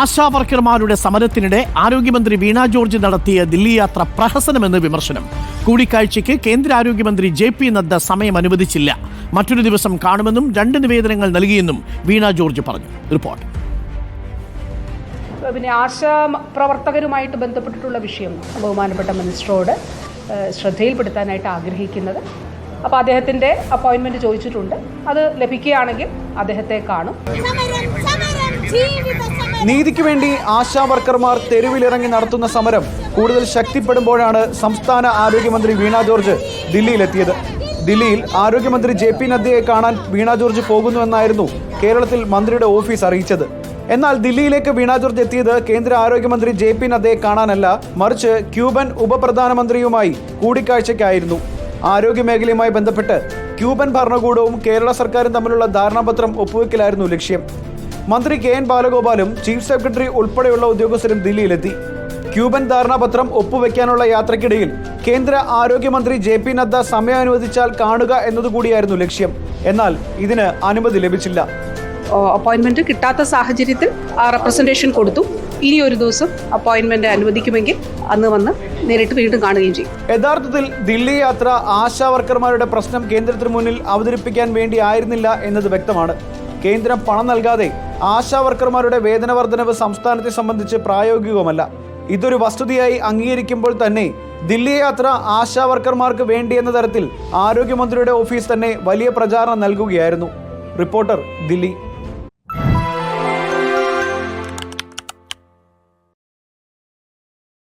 ആശാവർക്കർമാരുടെ സമരത്തിനിടെ ആരോഗ്യമന്ത്രി വീണ ജോർജ് നടത്തിയ ദില്ലി യാത്ര പ്രഹസനമെന്ന് വിമർശനം. കൂടിക്കാഴ്ചയ്ക്ക് കേന്ദ്ര ആരോഗ്യമന്ത്രി JP നദ്ദ സമയം അനുവദിച്ചില്ല. മറ്റൊരു ദിവസം കാണുമെന്നും 2 നിവേദനങ്ങൾ നൽകിയെന്നും വീണ ജോർജ് പറഞ്ഞു. റിപ്പോർട്ട്. പിന്നെ ആശാ പ്രവർത്തകരുമായിട്ട് ബന്ധപ്പെട്ടിട്ടുള്ള വിഷയം ബഹുമാനപ്പെട്ട മിനിസ്റ്ററോട് ശ്രദ്ധയിൽപ്പെടുത്താനായിട്ട് ആഗ്രഹിക്കുന്നത്. അപ്പോൾ അദ്ദേഹത്തിൻ്റെ അപ്പോയിൻമെൻറ്റ് ചോദിച്ചിട്ടുണ്ട്. അത് ലഭിക്കുകയാണെങ്കിൽ അദ്ദേഹത്തെ കാണും. നീതിക്ക് വേണ്ടി ആശാ വർക്കർമാർ തെരുവിലിറങ്ങി നടത്തുന്ന സമരം കൂടുതൽ ശക്തിപ്പെടുമ്പോഴാണ് സംസ്ഥാന ആരോഗ്യമന്ത്രി വീണ ജോർജ് ദില്ലിയിലെത്തിയത്. ദില്ലിയിൽ ആരോഗ്യമന്ത്രി JP നദ്ദയെ കാണാൻ വീണ ജോർജ് പോകുന്നുവെന്നായിരുന്നു കേരളത്തിൽ മന്ത്രിയുടെ ഓഫീസ് അറിയിച്ചത്. എന്നാൽ ദില്ലിയിലേക്ക് വീണ ജോർജ് എത്തിയത് കേന്ദ്ര ആരോഗ്യമന്ത്രി JP നദ്ദയെ കാണാനല്ല, മറിച്ച് ക്യൂബൻ ഉപപ്രധാനമന്ത്രിയുമായി കൂടിക്കാഴ്ചയ്ക്കായിരുന്നു. ആരോഗ്യമേഖലയുമായി ബന്ധപ്പെട്ട് ക്യൂബൻ ഭരണകൂടവും കേരള സർക്കാരും തമ്മിലുള്ള ധാരണാപത്രം ഒപ്പുവെക്കലായിരുന്നു ലക്ഷ്യം. മന്ത്രി KN ബാലഗോപാലും ചീഫ് സെക്രട്ടറി ഉൾപ്പെടെയുള്ള ഉദ്യോഗസ്ഥരും ദില്ലിയിലെത്തി. ക്യൂബൻ ധാരണാപത്രം ഒപ്പുവെക്കാനുള്ള യാത്രക്കിടയിൽ കേന്ദ്ര ആരോഗ്യമന്ത്രി JP നദ്ദ സമയം അനുവദിച്ചാൽ കാണുക എന്നതുകൂടിയായിരുന്നു ലക്ഷ്യം. എന്നാൽ ഇതിന് അനുമതി ലഭിച്ചില്ല. അപ്പോയിൻമെൻറ്റ് കിട്ടാത്ത സാഹചര്യത്തിൽ റെപ്രസെൻറ്റേഷൻ കൊടുത്തു. ഇനി ഒരു ദിവസം അപ്പോയിൻമെൻറ്റ് അനുവദിക്കുമെങ്കിൽ അന്ന് വന്ന് നേരിട്ട് വീണ്ടും കാണുകയും ചെയ്യും. യഥാർത്ഥത്തിൽ ദില്ലി യാത്ര ആശാ വർക്കർമാരുടെ പ്രശ്നം കേന്ദ്രത്തിന് മുന്നിൽ അവതരിപ്പിക്കാൻ വേണ്ടി ആയിരുന്നില്ല എന്നത് വ്യക്തമാണ്. കേന്ദ്രം പണം നൽകാതെ ആശാ വർക്കർമാരുടെ വേതന വർധനവ് സംസ്ഥാനത്തെ സംബന്ധിച്ച് പ്രായോഗികമല്ല. ഇതൊരു വസ്തുതയായി അംഗീകരിക്കുമ്പോൾ തന്നെ ദില്ലി യാത്ര ആശാ വർക്കർമാർക്ക് വേണ്ടിയെന്ന തരത്തിൽ ആരോഗ്യമന്ത്രിയുടെ ഓഫീസ് തന്നെ വലിയ പ്രചാരണം നൽകുകയായിരുന്നു. റിപ്പോർട്ടർ, ദില്ലി.